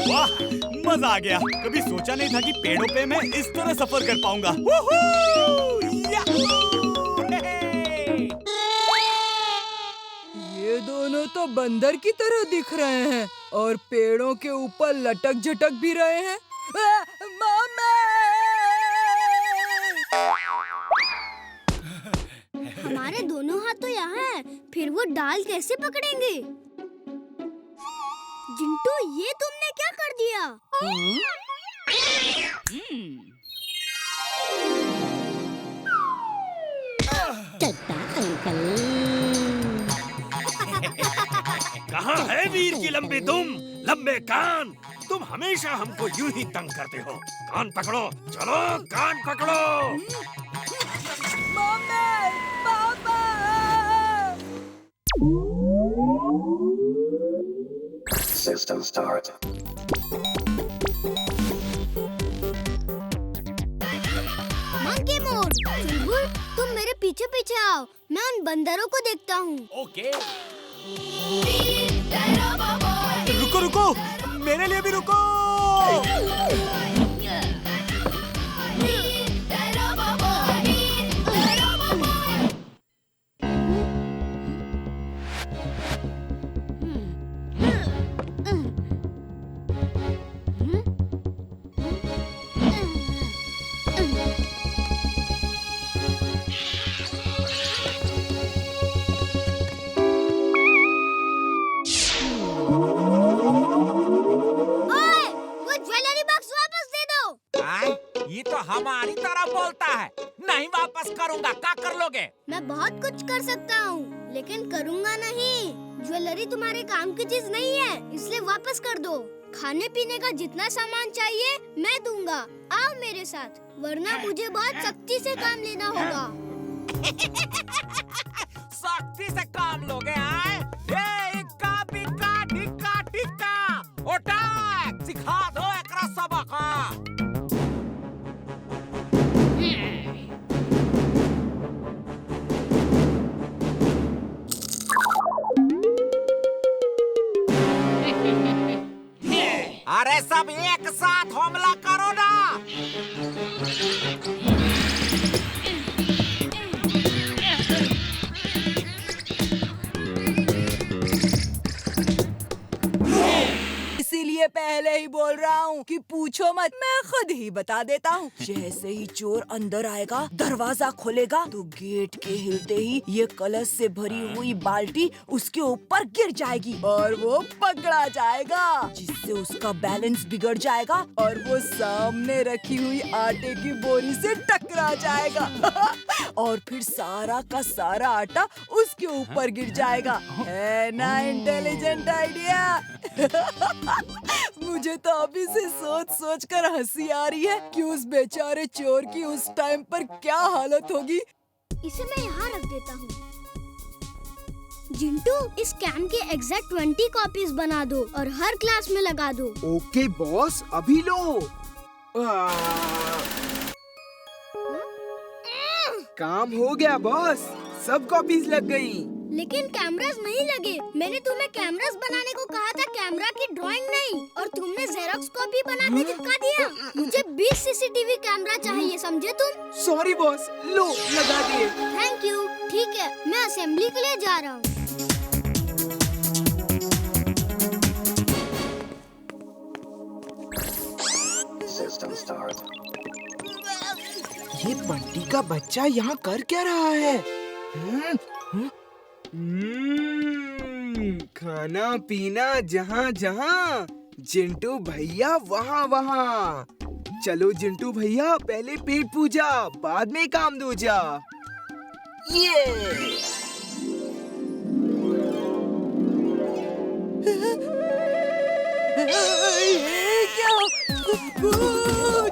वाह, मजा आ गया। कभी सोचा नहीं था कि पेड़ों पे मैं इस तरह सफर कर पाऊंगा। ये दोनों तो बंदर की तरह दिख रहे हैं और पेड़ों के ऊपर लटक झटक भी रहे हैं। मामा! हमारे दोनों हाथ तो यहाँ हैं, फिर वो डाल कैसे पकड़ेंगे? जिंटू, ये तुमने क्या कर दिया? कहाँ है वीर की लंबी दुम, लंबे कान? तुम हमेशा हमको यूं ही तंग करते हो। कान पकड़ो, चलो कान पकड़ो। मामा! पापा! System start. मंकी मोड, चुलबुल, तुम मेरे पीछे पीछे आओ। मैं उन बंदरों को देखता हूँ। ओके। रुको रुको, मेरे लिए भी रुको। ये तो हमारी तरह बोलता है। नहीं वापस करूँगा, क्या कर लोगे? मैं बहुत कुछ कर सकता हूँ, लेकिन करूँगा नहीं। ज्वेलरी तुम्हारे काम की चीज नहीं है, इसलिए वापस कर दो। खाने पीने का जितना सामान चाहिए मैं दूंगा। आओ मेरे साथ, वरना मुझे बहुत सख्ती से काम लेना होगा। सख्ती से काम लोगे आए? इक्का बिक्का ढिक्का टिक्का उठा सिखा दो एकरा सबक। अरे सब एक साथ हमला करो ना। इसीलिए पहले ही बोल रहा हूँ कि पूछो मत, मैं खुद ही बता देता हूँ। जैसे ही चोर अंदर आएगा, दरवाजा खोलेगा, तो गेट के हिलते ही ये कलश से भरी हुई बाल्टी उसके ऊपर गिर जाएगी और वो पकड़ा जाएगा, जिससे उसका बैलेंस बिगड़ जाएगा और वो सामने रखी हुई आटे की बोरी से टकरा जाएगा। और फिर सारा का सारा आटा उसके ऊपर गिर जाएगा। है ना इंटेलिजेंट आइडिया? मुझे तो अभी से सोच सोच कर हंसी आ रही है कि उस बेचारे चोर की उस टाइम पर क्या हालत होगी। इसे मैं यहाँ रख देता हूँ। जिंटू, इस कैम के एग्जैक्ट 20 कॉपीज बना दो और हर क्लास में लगा दो। ओके बॉस, अभी लो। काम हो गया बॉस, सब कॉपीज लग गई। लेकिन कैमरास नहीं लगे। मैंने तुम्हें कैमरास बनाने को कहा था, कैमरा की ड्राइंग नहीं। और तुमने जेरोक्स कॉपी बना के चिपका दिया। मुझे 20 सीसीटीवी कैमरा चाहिए, समझे तुम? सॉरी बॉस, लो लगा दिए। Thank you. ठीक है, मैं असेंबली के लिए जा रहा हूँ। System start. ये बंटी का बच्चा यहाँ कर क्या रहा है? खाना पीना जहाँ जहाँ, जिंटू भैया वहाँ वहाँ। चलो जिंटू भैया, पहले पेट पूजा, बाद में काम दूजा। ये क्या? भूत!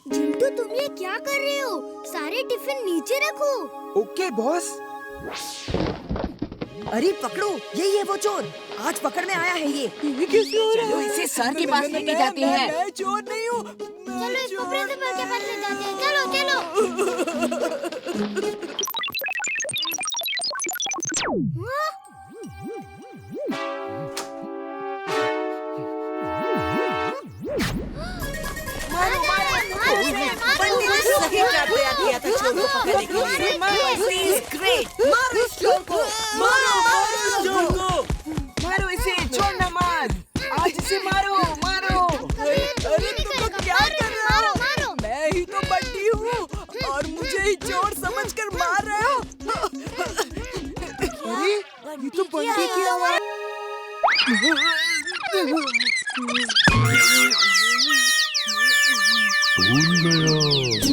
जिंटू, तुम ये क्या कर रहे हो? सारे टिफिन नीचे रखो। Okay boss. अरे पकड़ो, यही है वो चोर। आज पकड़ में आया है ये। कैसे हो रहा है? चलो इसे सर के पास लेके जाते हैं। मैं चोर नहीं हूँ। चलो इसको प्रिंसिपल के पास ले जाते हैं। चलो चलो। बंटी ने सही प्लान तैयार किया था चोर को पकड़ने के लिए। He's great. मारो इस चोर को। मारो इस चोर को। मारो इसे, छोड़ना मत। आज इसे मारो, मारो। अरे तुम तो क्या कर रहे हो? मैं ही तो बंटी हूँ और मुझे ही चोर समझकर मार रहे हो। अरे ये तो बंटी की आवाज।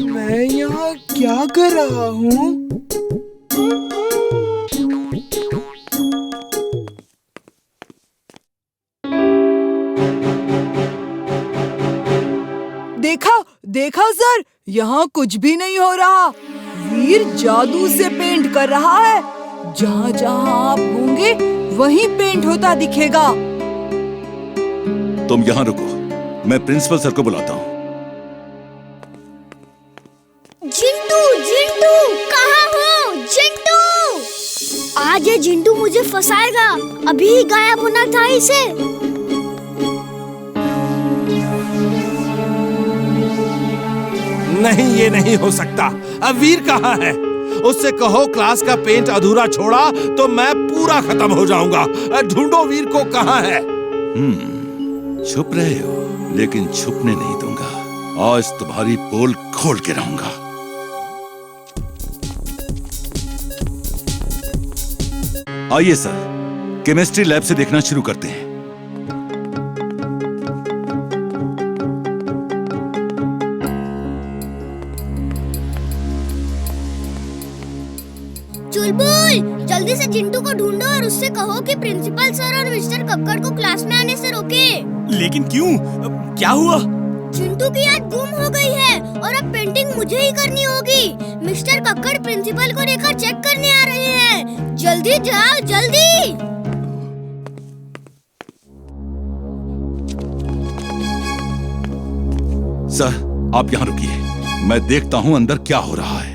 मैं यहाँ क्या कर रहा हूँ? देखा सर, यहाँ कुछ भी नहीं हो रहा। वीर जादू से पेंट कर रहा है। जहाँ जहाँ आप होंगे वहीं पेंट होता दिखेगा। तुम यहाँ रुको, मैं प्रिंसिपल सर को बुलाता हूँ। जिंटू, जिंटू, कहाँ हो? जिंटू! आज ये जिंटू मुझे फंसाएगा। अभी ही गायब होना था इसे। नहीं, ये नहीं हो सकता। अब वीर कहाँ है? उससे कहो क्लास का पेंट अधूरा छोड़ा तो मैं पूरा खत्म हो जाऊंगा। ढूंढो वीर को, कहाँ है? छुप रहे हो, लेकिन छुपने नहीं दूंगा। आज तुम्हारी पोल खोल के रहूंगा। आइए सर, केमिस्ट्री लैब से देखना शुरू करते हैं। चुलबुल, जल्दी से जिंटू को ढूंढो और उससे कहो कि प्रिंसिपल सर और मिस्टर कक्कड़ को क्लास में आने से रोके। लेकिन क्यों? क्या हुआ? जिंटू की याद गुम हो गई है और अब पेंटिंग मुझे ही करनी होगी। मिस्टर कक्कड़ प्रिंसिपल को लेकर चेक करने आ रहे हैं। जल्दी जाओ, जल्दी। सर, आप यहाँ रुकिए, मैं देखता हूँ अंदर क्या हो रहा है।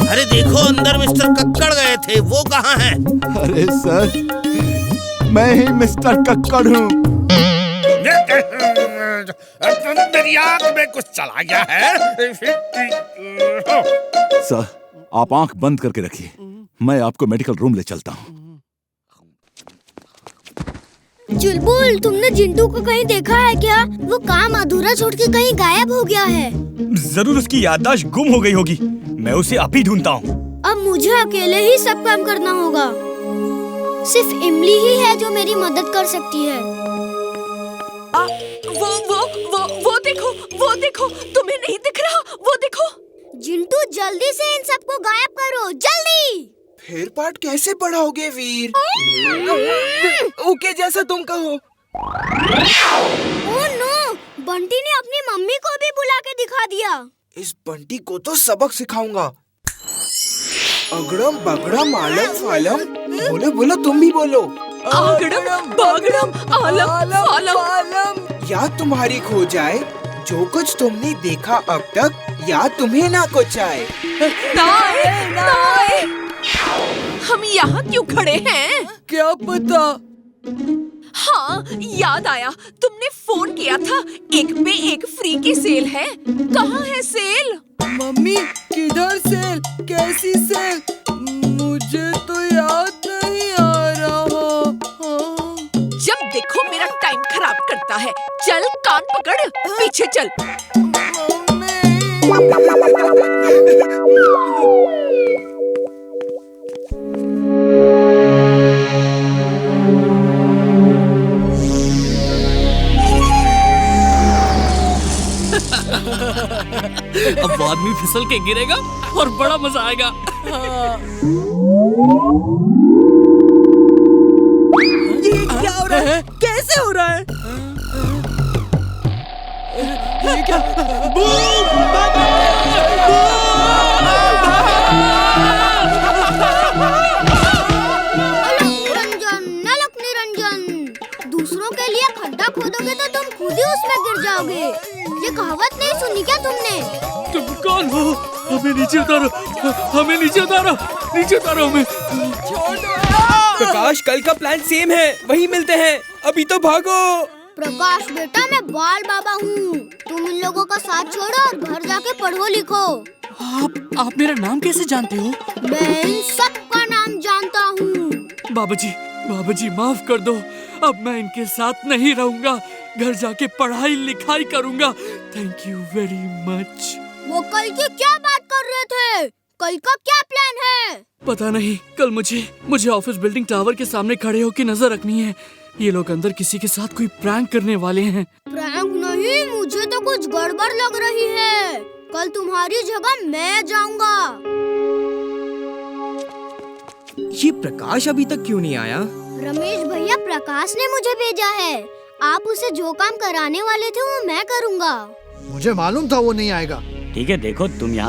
अरे देखो, अंदर मिस्टर कक्कड़ गए थे, वो कहाँ हैं? अरे सर, मैं ही मिस्टर कक्कड़ हूँ। मेरी आंख में कुछ चला गया है। सर, आप आंख बंद करके रखिए, मैं आपको मेडिकल रूम ले चलता हूँ। चुलबुल, तुमने जिंटू को कहीं देखा है क्या? वो काम अधूरा छोड़ के कहीं गायब हो गया है। जरूर उसकी याददाश्त गुम हो गई होगी। मैं उसे अभी ढूंढता हूँ। अब मुझे अकेले ही सब काम करना होगा। सिर्फ इमली ही है जो मेरी मदद कर सकती है। वो देखो, तुम्हें नहीं दिख रहा? वो देखो। जिंटू, जल्दी से इन सबको गायब करो, जल्दी। फिर पार्ट कैसे पढ़ाओगे वीर? ओके, जैसा तुम कहो। ओह नो, बंटी ने अपनी मम्मी को भी बुला के दिखा दिया। इस बंटी को तो सबक सिखाऊंगा। अगड़म बगड़म आलम फालम। बोलो बोलो, तुम भी बोलो। अगड़म बगड़म आलम फालम। याद तुम्हारी खो जाए, जो कुछ तुमने देखा अब तक, याद तुम्हें ना कुछ आए। नाए। हम यहाँ क्यों खड़े हैं? क्या पता। हाँ, याद आया, तुमने फोन किया था, एक पे एक फ्री की सेल है। कहाँ है सेल? मम्मी, किधर सेल? कैसी सेल? मुझे तो याद नहीं आ रहा। जब देखो मेरा टाइम खराब करता है। चल, कान पकड़, पीछे चल। अब आदमी फिसल के गिरेगा और बड़ा मजा आएगा। ये क्या हो रहा है? कैसे हो रहा है? ये क्या? निरंजन, नलक निरंजन, दूसरों के लिए खड्डा खोदोगे तो तुम खुद ही उसमें गिर जाओगे। ये कहावत नहीं सुनी क्या तुमने? तुम कौन हो? हमें नीचे उतारो, हमें नीचे उतारो, नीचे उतारो हमें। प्रकाश, कल का प्लान सेम है, वही मिलते हैं। अभी तो भागो। प्रकाश बेटा, मैं बाल बाबा हूँ। तुम इन लोगों का साथ छोड़ो और घर जाके पढ़ो लिखो। आप मेरा नाम कैसे जानते हो? मैं इन सबका नाम जानता हूँ। बाबा जी माफ कर दो। अब मैं इनके साथ नहीं रहूंगा। घर जाके पढ़ाई लिखाई करूंगा। Thank you very much. वो कल की क्या बात कर रहे थे? कल का क्या प्लान है? पता नहीं। कल मुझे ऑफिस बिल्डिंग टावर के सामने खड़े होकर नजर रखनी है। ये लोग अंदर किसी के साथ कोई प्रैंक करने वाले हैं। प्रैंक नहीं, मुझे तो कुछ गड़बड़ लग रही है। कल तुम्हारी जगह मैं जाऊंगा। ये प्रकाश अभी तक क्यों नहीं आया? रमेश भैया, प्रकाश ने मुझे भेजा है। आप उसे जो काम कराने वाले थे वो मैं करूँगा। मुझे मालूम था वो नहीं आएगा। ठीक है, देखो तुम यहाँ